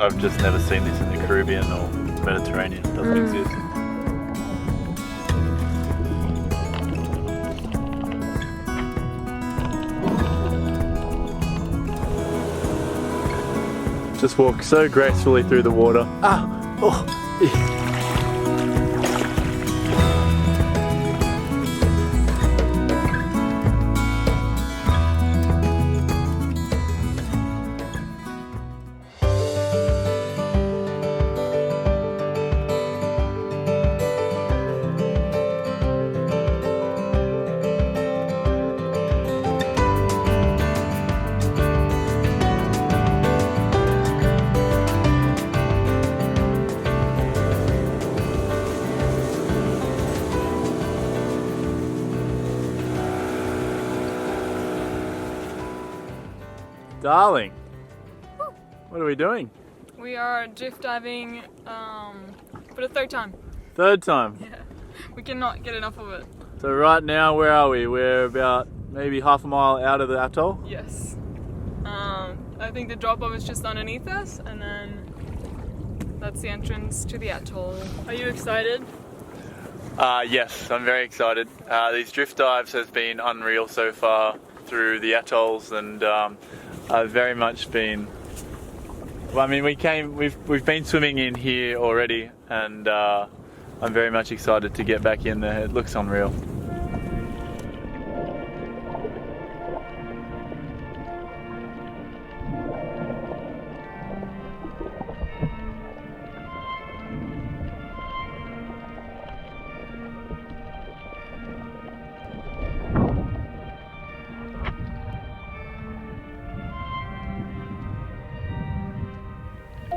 I've just never seen this in the Caribbean or Mediterranean. It doesn't exist. Just walk so gracefully through the water. Ah! Oh! Darling, what are we doing? We are drift diving for the third time. Third time? Yeah, we cannot get enough of it. So right now, where are we? We're about maybe half a mile out of the atoll? Yes. I think the drop-off is just underneath us, and then that's the entrance to the atoll. Are you excited? Yes, I'm very excited. These drift dives has been unreal so far through the atolls, and I've very much been. Well, I mean, we've been swimming in here already, and I'm very much excited to get back in there. It looks unreal.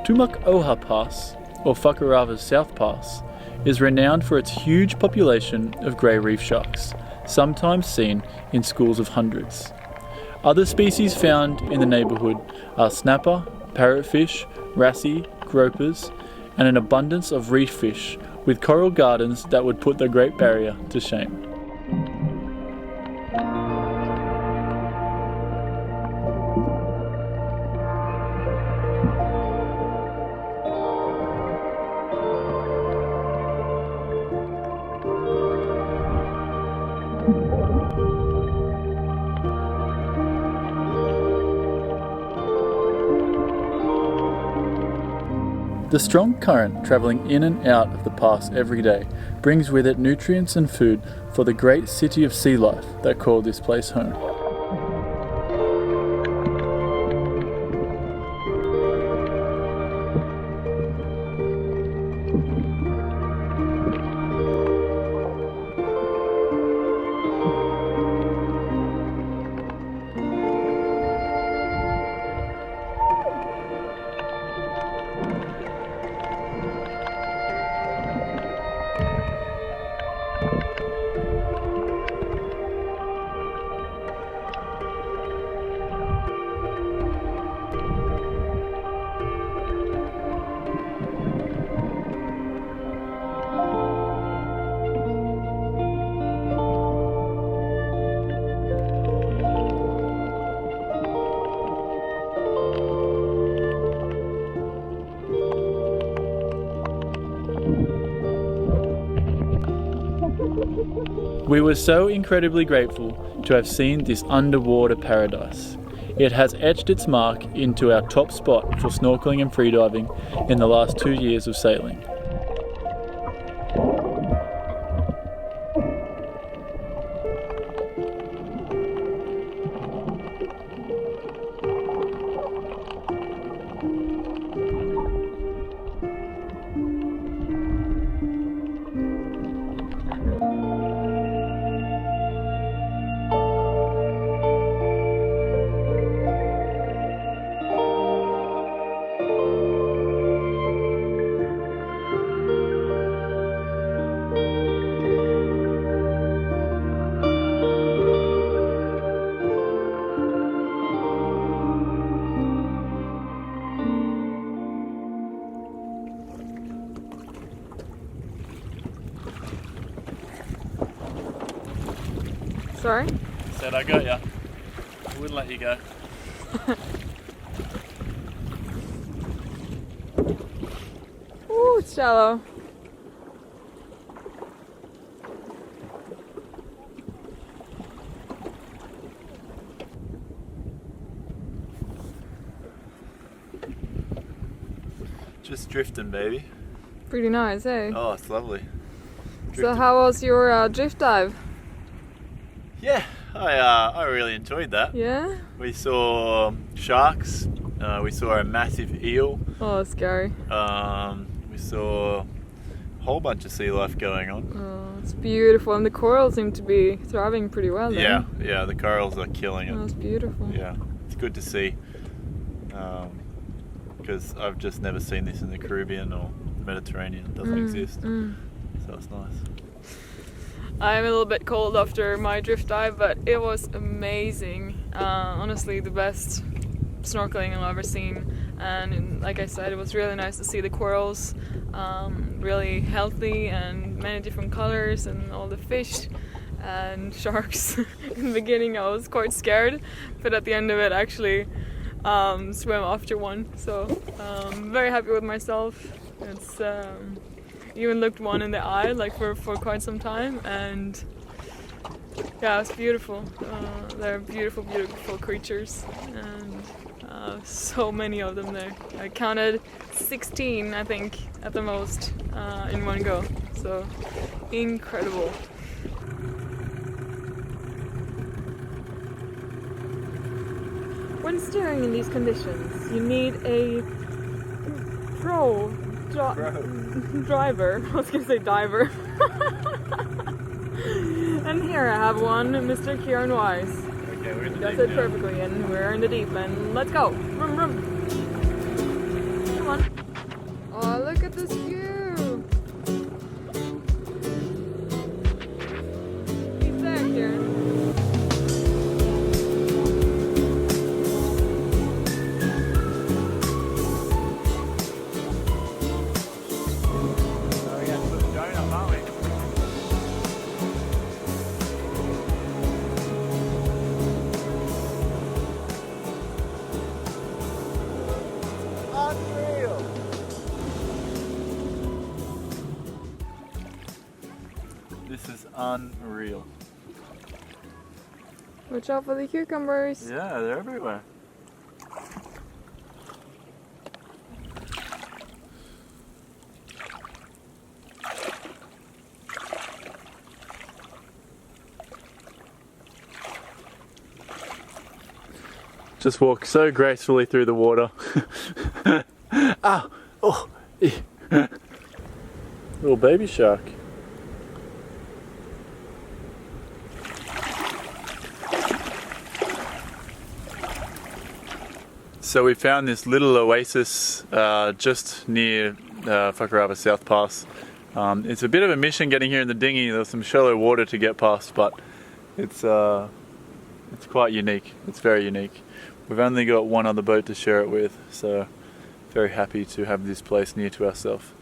Tumak-Oha Pass, or Fakarava's South Pass, is renowned for its huge population of grey reef sharks, sometimes seen in schools of hundreds. Other species found in the neighbourhood are snapper, parrotfish, wrasse, gropers, and an abundance of reef fish with coral gardens that would put the Great Barrier to shame. The strong current travelling in and out of the pass every day brings with it nutrients and food for the great city of sea life that call this place home. We were so incredibly grateful to have seen this underwater paradise. It has etched its mark into our top spot for snorkeling and freediving in the last 2 years of sailing. Sorry? Said I got ya. I wouldn't let you go. it's shallow. Just drifting, baby. Pretty nice, eh? Oh, it's lovely. So how was your drift dive? Yeah, I really enjoyed that. Yeah? We saw sharks. We saw a massive eel. Oh, scary. We saw a whole bunch of sea life going on. Oh, it's beautiful, and the corals seem to be thriving pretty well. Yeah, yeah, the corals are killing it. Oh, it's beautiful. Yeah, it's good to see. Because I've just never seen this in the Caribbean or Mediterranean. It doesn't exist. So it's nice. I'm a little bit cold after my drift dive, but it was amazing. Honestly, the best snorkeling I've ever seen. And like I said, it was really nice to see the corals, really healthy and many different colors, and all the fish and sharks. In the beginning I was quite scared, but at the end of it I actually swam after one. So I'm very happy with myself. It's even looked one in the eye like for quite some time, and yeah, it's beautiful. They're beautiful, beautiful creatures, and so many of them there. I counted 16, I think, at the most, in one go. So incredible. When steering in these conditions, you need a driver. I was gonna say diver. And here I have one, Mr. Kieran Wise. Okay, we're in the Does deep it now. perfectly, and we're in the deep end. Let's go! Vroom, vroom. Come on. Oh, look at this view! Keep there, Kieran. This is unreal. Watch out for the cucumbers. Yeah, they're everywhere. Just walk so gracefully through the water. Ah, oh, little baby shark. So we found this little oasis just near Fakarava South Pass. It's a bit of a mission getting here in the dinghy. There's some shallow water to get past, but it's quite unique. It's very unique. We've only got one other boat to share it with, so very happy to have this place near to ourselves.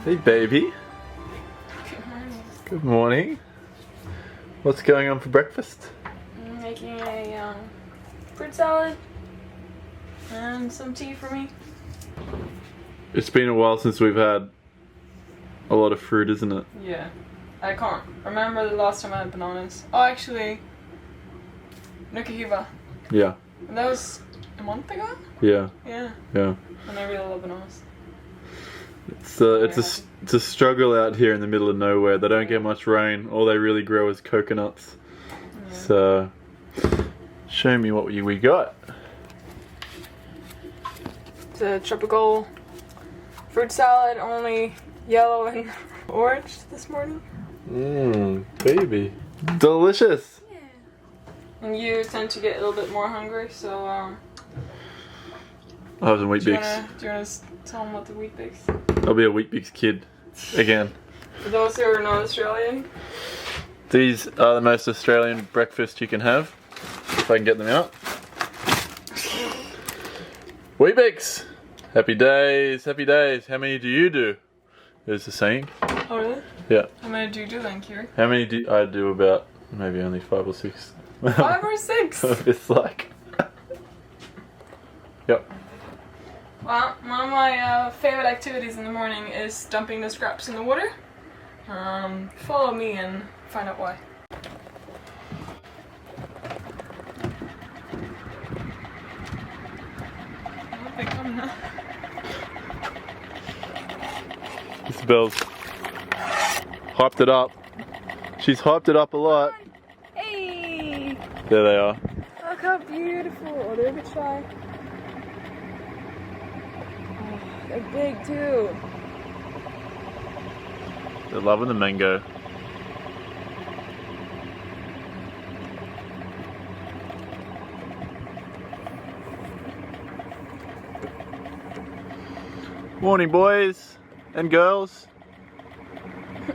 Hey baby. Good morning. Good morning. What's going on for breakfast? I'm making a fruit salad and some tea for me. It's been a while since we've had a lot of fruit, isn't it? Yeah. I can't remember the last time I had bananas. Oh, actually, Nukahiva. Yeah. And that was a month ago? Yeah. Yeah. Yeah. And I really love bananas. It's a struggle out here in the middle of nowhere. They don't get much rain. All they really grow is coconuts. Yeah. So, show me what we got. It's a tropical fruit salad, only yellow and orange this morning. Baby. Delicious! Yeah. And you tend to get a little bit more hungry, so I'll have some Wheat do you Bix. want to tell them what the Wheat Bix? I'll be a Wheat Bix kid again. For those who are not Australian. These are the most Australian breakfast you can have. If I can get them out. Wheat Bix! Happy days, happy days. How many do you do? Is the saying. Oh really? Yeah. How many do you do then, Kiri? How many do I do? About maybe only 5 or 6. 5 or 6? It's like. Yep. Well, one of my favorite activities in the morning is dumping the scraps in the water. Follow me and find out why. Oh, they come now. Isabel's hyped it up. She's hyped it up a lot. Hey! There they are. Look how beautiful. Oh, they're a bit shy. Oh, they're big too. They're loving the mango. Morning, boys and girls. And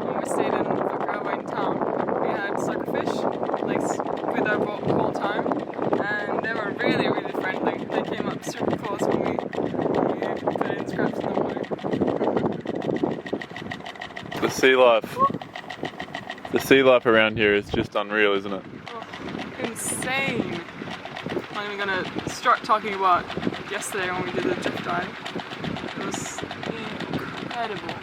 when we stayed in Fakarava in town, we had suckerfish like with our boat the whole time, and they were really, really friendly. They came up super close when we put in scraps in the water. The sea life. The sea life around here is just unreal, isn't it? Oh, insane! I'm even gonna start talking about yesterday when we did the drift dive. It was incredible.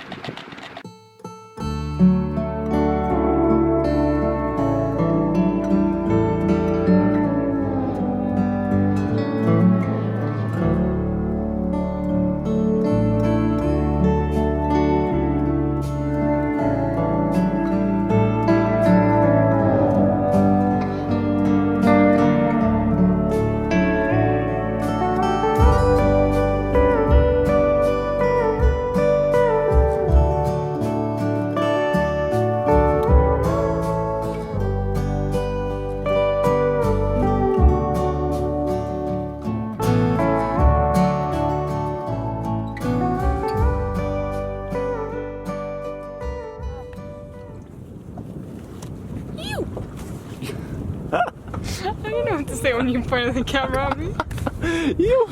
I don't know what to say when you point at the camera at me. You!